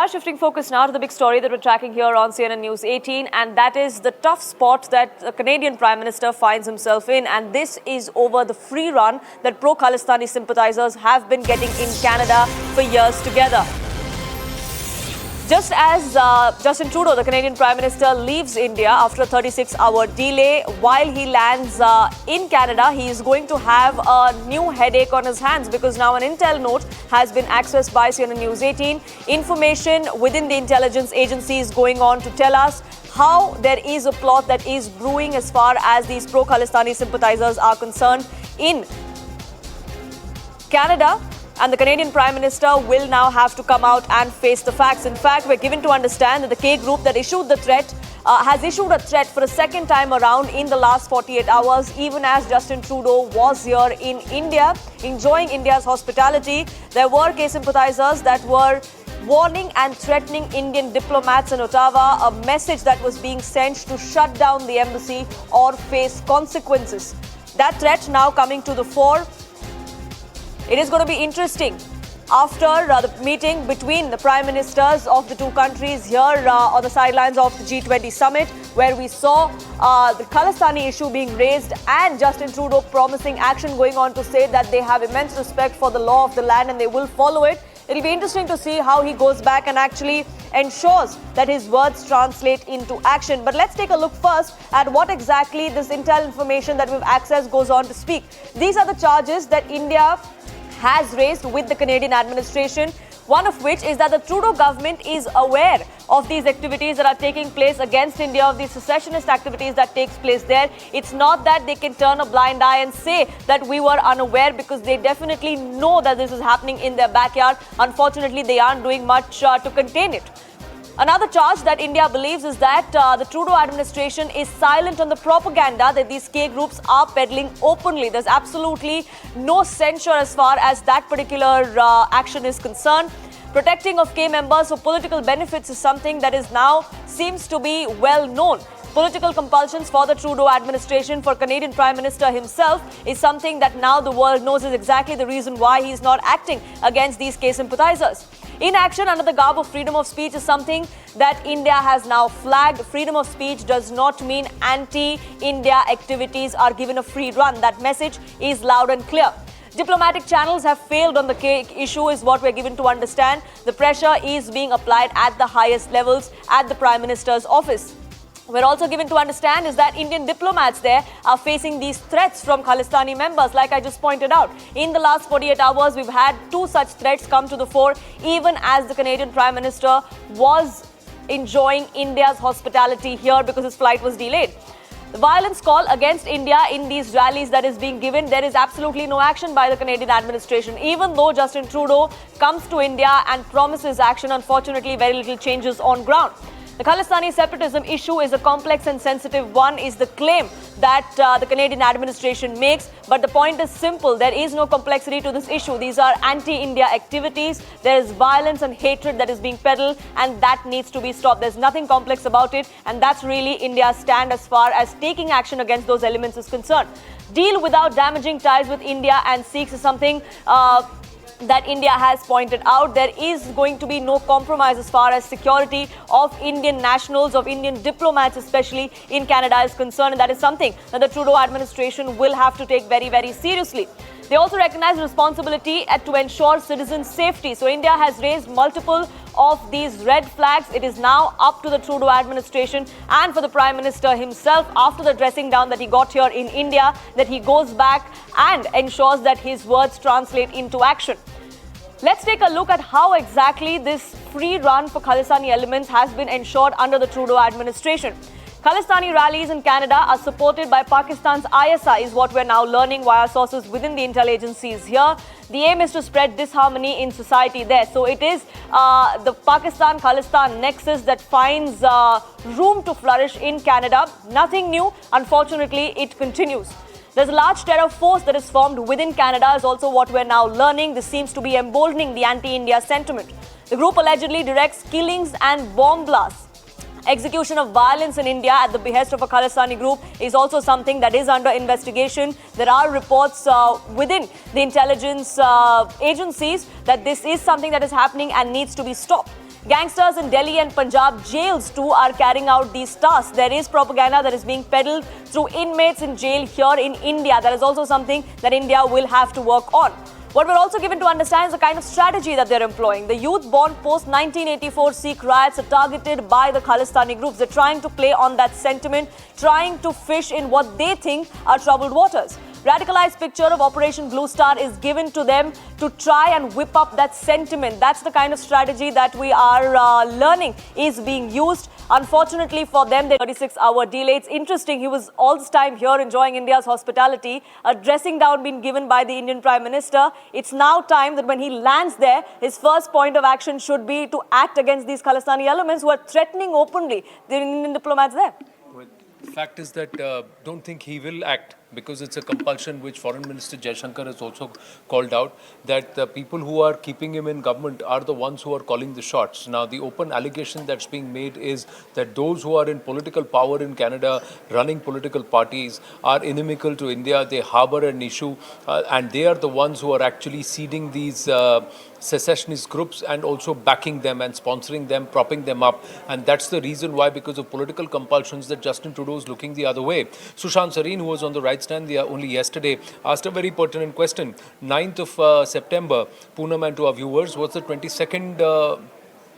Shifting focus now to the big story that we're tracking here on CNN News 18, and that is the tough spot that the Canadian Prime Minister finds himself in, and this is over the free run that pro-Khalistani sympathizers have been getting in Canada for years together. Just as Justin Trudeau, the Canadian Prime Minister, leaves India after a 36-hour delay, while he lands in Canada, he is going to have a new headache on his hands because now an intel note has been accessed by CNN News 18. Information within the intelligence agency is going on to tell us how there is a plot that is brewing as far as these pro-Khalistani sympathizers are concerned in Canada. And the Canadian Prime Minister will now have to come out and face the facts. In fact, we're given to understand that the K group that issued the threat has issued a threat for a second time around in the last 48 hours, even as Justin Trudeau was here in India, enjoying India's hospitality. There were K sympathizers that were warning and threatening Indian diplomats in Ottawa, a message that was being sent to shut down the embassy or face consequences. That threat now coming to the fore. It is going to be interesting after the meeting between the prime ministers of the two countries here on the sidelines of the G20 summit, where we saw the Khalistani issue being raised and Justin Trudeau promising action, going on to say that they have immense respect for the law of the land and they will follow it. It'll be interesting to see how he goes back and actually ensures that his words translate into action. But let's take a look first at what exactly this intel information that we've accessed goes on to speak. These are the charges that India has raised with the Canadian administration, one of which is that the Trudeau government is aware of these activities that are taking place against India, of these secessionist activities that takes place there. It's not that they can turn a blind eye and say that we were unaware, because they definitely know that this is happening in their backyard. Unfortunately, they aren't doing much to contain it. Another charge that India believes is that the Trudeau administration is silent on the propaganda that these K groups are peddling openly. There's absolutely no censure as far as that particular action is concerned. Protecting of K members for political benefits is something that is now seems to be well known. Political compulsions for the Trudeau administration, for Canadian Prime Minister himself, is something that now the world knows is exactly the reason why he's not acting against these K sympathizers. Inaction under the garb of freedom of speech is something that India has now flagged. Freedom of speech does not mean anti-India activities are given a free run. That message is loud and clear. Diplomatic channels have failed on the K issue is what we're given to understand. The pressure is being applied at the highest levels at the Prime Minister's office. We're also given to understand is that Indian diplomats there are facing these threats from Khalistani members, like I just pointed out. In the last 48 hours, we've had two such threats come to the fore, even as the Canadian Prime Minister was enjoying India's hospitality here because his flight was delayed. The violence call against India in these rallies that is being given, there is absolutely no action by the Canadian administration. Even though Justin Trudeau comes to India and promises action, unfortunately, very little changes on ground. The Khalistani separatism issue is a complex and sensitive one, is the claim that the Canadian administration makes. But the point is simple. There is no complexity to this issue. These are anti-India activities. There is violence and hatred that is being peddled, and that needs to be stopped. There's nothing complex about it, and that's really India's stand as far as taking action against those elements is concerned. Deal without damaging ties with India and Sikhs is something that India has pointed out. There is going to be no compromise as far as security of Indian nationals, of Indian diplomats especially in Canada is concerned, and that is something that the Trudeau administration will have to take very, very seriously. They also recognize responsibility to ensure citizen safety. So India has raised multiple of these red flags. It is now up to the Trudeau administration and for the Prime Minister himself, after the dressing down that he got here in India, that he goes back and ensures that his words translate into action. Let's take a look at how exactly this free run for Khalistani elements has been ensured under the Trudeau administration. Khalistani rallies in Canada are supported by Pakistan's ISI, is what we're now learning via sources within the intel agencies here. The aim is to spread disharmony in society there. So it is the Pakistan-Khalistan nexus that finds room to flourish in Canada. Nothing new. Unfortunately, it continues. There's a large terror force that is formed within Canada is also what we're now learning. This seems to be emboldening the anti-India sentiment. The group allegedly directs killings and bomb blasts. Execution of violence in India at the behest of a Khalistani group is also something that is under investigation. There are reports within the intelligence agencies that this is something that is happening and needs to be stopped. Gangsters in Delhi and Punjab jails too are carrying out these tasks. There is propaganda that is being peddled through inmates in jail here in India. That is also something that India will have to work on. What we're also given to understand is the kind of strategy that they're employing. The youth born post-1984 Sikh riots are targeted by the Khalistani groups. They're trying to play on that sentiment, trying to fish in what they think are troubled waters. Radicalized picture of Operation Blue Star is given to them to try and whip up that sentiment. That's the kind of strategy that we are learning is being used. Unfortunately for them, the 36-hour delay. It's interesting, he was all this time here enjoying India's hospitality. A dressing down being given by the Indian Prime Minister. It's now time that when he lands there, his first point of action should be to act against these Khalistani elements who are threatening openly the Indian diplomats there. The fact is that don't think he will act, because it's a compulsion which Foreign Minister Jaishankar has also called out, that the people who are keeping him in government are the ones who are calling the shots. Now, the open allegation that's being made is that those who are in political power in Canada, running political parties, are inimical to India. They harbor an issue and they are the ones who are actually seeding these secessionist groups and also backing them and sponsoring them, propping them up. And that's the reason why, because of political compulsions, that Justin Trudeau is looking the other way. Sushant Sareen, who was on the right stand only yesterday, asked a very pertinent question. 9th of September, Poonam, and to our viewers, was the 22nd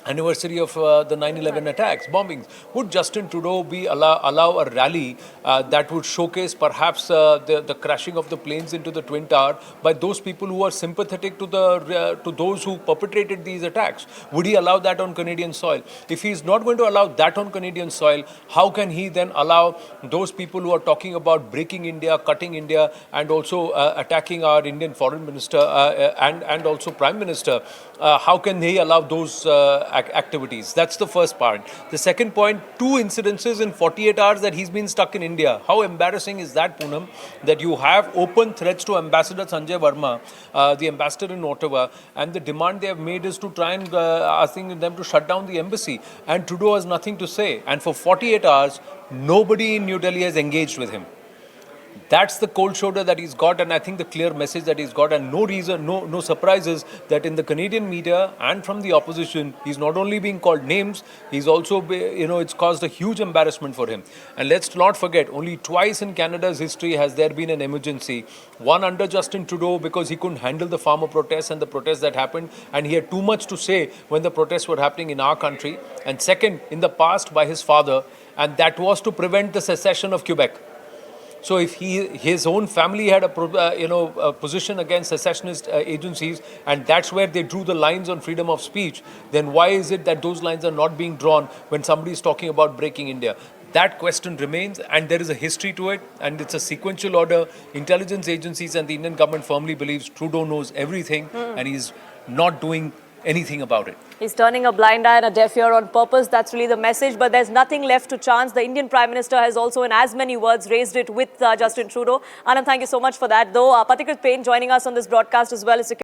anniversary of the 9/11 attacks, bombings. Would Justin Trudeau allow a rally that would showcase perhaps the crashing of the planes into the Twin Tower by those people who are sympathetic to those who perpetrated these attacks? Would he allow that on Canadian soil? If he is not going to allow that on Canadian soil, how can he then allow those people who are talking about breaking India, cutting India, and also attacking our Indian Foreign Minister and also Prime Minister? How can they allow those activities? That's the first point. The second point, 2 incidences in 48 hours that he's been stuck in India. How embarrassing is that, Poonam, that you have open threats to Ambassador Sanjay Verma, the ambassador in Ottawa, and the demand they have made is to try and asking them to shut down the embassy. And Trudeau has nothing to say. And for 48 hours, nobody in New Delhi has engaged with him. That's the cold shoulder that he's got, and I think the clear message that he's got, and no reason, no surprises that in the Canadian media and from the opposition, he's not only being called names, he's also, it's caused a huge embarrassment for him. And let's not forget, only twice in Canada's history has there been an emergency. One under Justin Trudeau, because he couldn't handle the farmer protests and the protests that happened, and he had too much to say when the protests were happening in our country. And second, in the past by his father, and that was to prevent the secession of Quebec. So if his own family had a position against secessionist agencies, and that's where they drew the lines on freedom of speech, then why is it that those lines are not being drawn when somebody is talking about breaking India? That question remains, and there is a history to it, and it's a sequential order. Intelligence agencies and the Indian government firmly believes Trudeau knows everything, and he's not doing anything about it. He's turning a blind eye and a deaf ear on purpose. That's really the message. But there's nothing left to chance. The Indian Prime Minister has also, in as many words, raised it with Justin Trudeau. Anand, thank you so much for that. Though, Patikrit Payne joining us on this broadcast as well.